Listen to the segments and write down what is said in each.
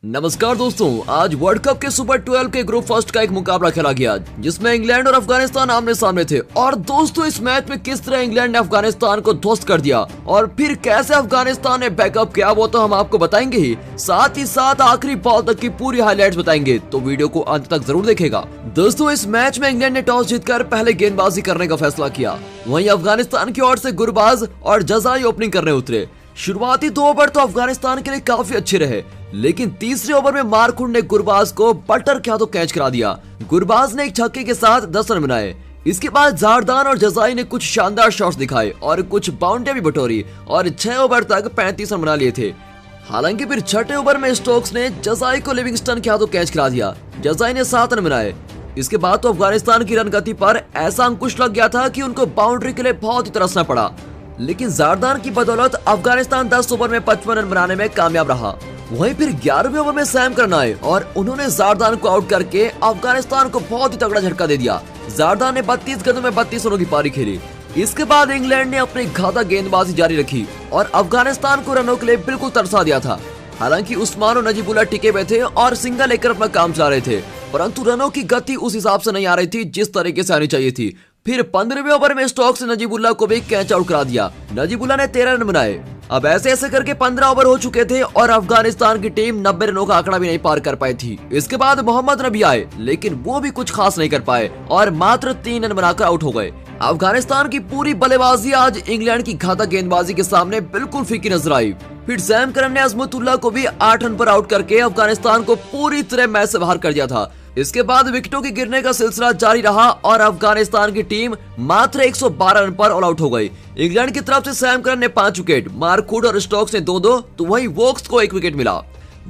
नमस्कार दोस्तों, आज वर्ल्ड कप के सुपर 12 के ग्रुप फर्स्ट का एक मुकाबला खेला गया जिसमें इंग्लैंड और अफगानिस्तान आमने सामने थे। और दोस्तों इस मैच में किस तरह इंग्लैंड ने अफगानिस्तान को ध्वस्त कर दिया और फिर कैसे अफगानिस्तान ने बैकअप किया वो तो हम आपको बताएंगे ही साथ आखिरी बॉल तक की पूरी हाइलाइट्स बताएंगे, तो वीडियो को अंत तक जरूर देखेगा। दोस्तों इस मैच में इंग्लैंड ने टॉस जीतकर पहले गेंदबाजी करने का फैसला किया। वहीं अफगानिस्तान की ओर से गुरबाज और जजाई ओपनिंग करने उतरे। शुरुआती 2 ओवर तो अफगानिस्तान के लिए काफी अच्छे रहे, लेकिन तीसरे ओवर में मारकुंड ने गुरबाज को बटर क्या तो कैच करा दिया। गुरबाज ने एक छक्के के साथ 10 रन बनाए। इसके बाद जारदान और जजाई ने कुछ शानदार शॉट्स दिखाए और कुछ बाउंड्री भी बटोरी और 6 ओवर तक 35 रन बना लिए थे। हालांकि फिर छठे ओवर में स्टोक्स ने जजाई को लिविंगस्टन क्या तो कैच करा दिया। जजाई ने 7 रन बनाए। इसके बाद तो अफगानिस्तान की रन गति पर ऐसा अंकुश लग गया था कि उनको बाउंड्री के लिए बहुत ही तरसना पड़ा, लेकिन जारदान की बदौलत अफगानिस्तान 10 ओवर में 55 रन बनाने में कामयाब रहा। वहीं फिर 11वें ओवर में सैम करन आए और उन्होंने जारदान को आउट करके अफगानिस्तान को बहुत ही तगड़ा झटका दे दिया। जारदान ने 32 गेंदों में 32 रनों की पारी खेली। इसके बाद इंग्लैंड ने अपनी घातक गेंदबाजी जारी रखी और अफगानिस्तान को रनों के लिए बिल्कुल तरसा दिया था। हालांकि उस्मान और नजीबुल्लाह टिके हुए थे और सिंगल लेकर अपना काम चला रहे थे, परंतु रनों की गति उस हिसाब से नहीं आ रही थी जिस तरीके से आनी चाहिए थी। फिर 15वें ओवर में स्टोक्स ने नजीबुल्लाह को भी कैच आउट करा दिया। नजीबुल्लाह ने 13 रन बनाए। अब ऐसे करके 15 ओवर हो चुके थे और अफगानिस्तान की टीम 90 रनों का आंकड़ा भी नहीं पार कर पाई थी। इसके बाद मोहम्मद नबी आए, लेकिन वो भी कुछ खास नहीं कर पाए और मात्र 3 रन बनाकर आउट हो गए। अफगानिस्तान की पूरी बल्लेबाजी आज इंग्लैंड की घातक गेंदबाजी के सामने बिल्कुल फीकी नजर आई। फिर सैम करन ने अजमतुल्लाह को भी 8 रन पर आउट करके अफगानिस्तान को पूरी तरह मैच से बाहर कर दिया था। इसके बाद विकेटों के गिरने का सिलसिला जारी रहा और अफगानिस्तान की टीम मात्र 112 रन पर ऑल आउट हो गई। इंग्लैंड की तरफ से सैम करन ने 5 विकेट, मारकुड और स्टोक्स ने 2-2, तो वहीं वोक्स को 1 विकेट मिला।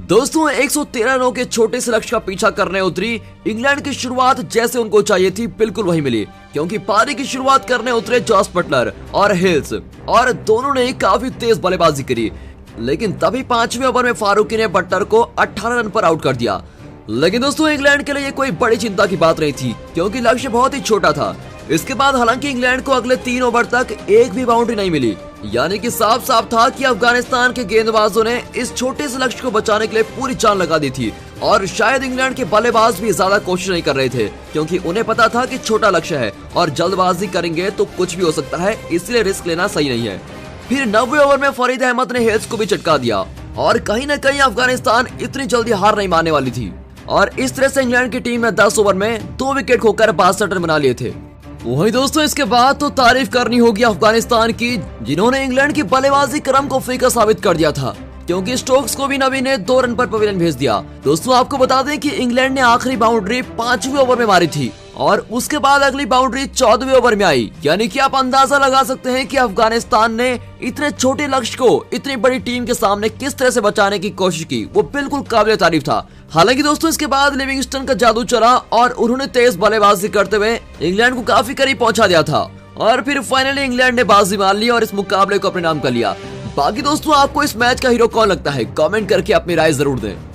दोस्तों 113 रनों के छोटे से लक्ष्य का पीछा करने उतरी इंग्लैंड की शुरुआत जैसे उनको चाहिए थी बिल्कुल वही मिली, क्योंकि पारी की शुरुआत करने उतरे जॉस बटलर और हिल्स और दोनों ने काफी तेज बल्लेबाजी करी। लेकिन तभी 5वें ओवर में फारूकी ने बटलर को 18 रन पर आउट कर दिया। लेकिन दोस्तों इंग्लैंड के लिए ये कोई बड़ी चिंता की बात नहीं थी, क्योंकि लक्ष्य बहुत ही छोटा था। इसके बाद हालांकि इंग्लैंड को अगले 3 ओवर तक एक भी बाउंड्री नहीं मिली, यानी कि साफ था कि अफगानिस्तान के गेंदबाजों ने इस छोटे से लक्ष्य को बचाने के लिए पूरी जान लगा दी थी। और शायद इंग्लैंड के बल्लेबाज भी ज्यादा कोशिश नहीं कर रहे थे, क्योंकि उन्हें पता था कि छोटा लक्ष्य है और जल्दबाजी करेंगे तो कुछ भी हो सकता है, इसलिए रिस्क लेना सही नहीं है। फिर 90वें ओवर में फरीद अहमद ने हेल्स को भी चटका दिया और कहीं न कहीं अफगानिस्तान इतनी जल्दी हार नहीं मानने वाली थी। और इस तरह से इंग्लैंड की टीम ने 10 ओवर में 2 विकेट खोकर 62 रन बना लिए थे। वही दोस्तों इसके बाद तो तारीफ करनी होगी अफगानिस्तान की, जिन्होंने इंग्लैंड की बल्लेबाजी क्रम को फीका साबित कर दिया था, क्योंकि स्टोक्स को भी नबी ने 2 रन पर पवेलियन भेज दिया। दोस्तों आपको बता दें कि इंग्लैंड ने आखिरी बाउंड्री 5वें ओवर में मारी थी और उसके बाद अगली बाउंड्री 14वें ओवर में आई, यानी कि आप अंदाजा लगा सकते हैं कि अफगानिस्तान ने इतने छोटे लक्ष्य को इतनी बड़ी टीम के सामने किस तरह से बचाने की कोशिश की, वो बिल्कुल काबिल तारीफ था। हालांकि दोस्तों इसके बाद लिविंगस्टन का जादू चला और उन्होंने तेज बल्लेबाजी करते हुए इंग्लैंड को काफी करीब पहुंचा दिया था और फिर फाइनली इंग्लैंड ने बाजी मार ली और इस मुकाबले को अपने नाम कर लिया। बाकी दोस्तों आपको इस मैच का हीरो कौन लगता है, कमेंट करके अपनी राय जरूर दें।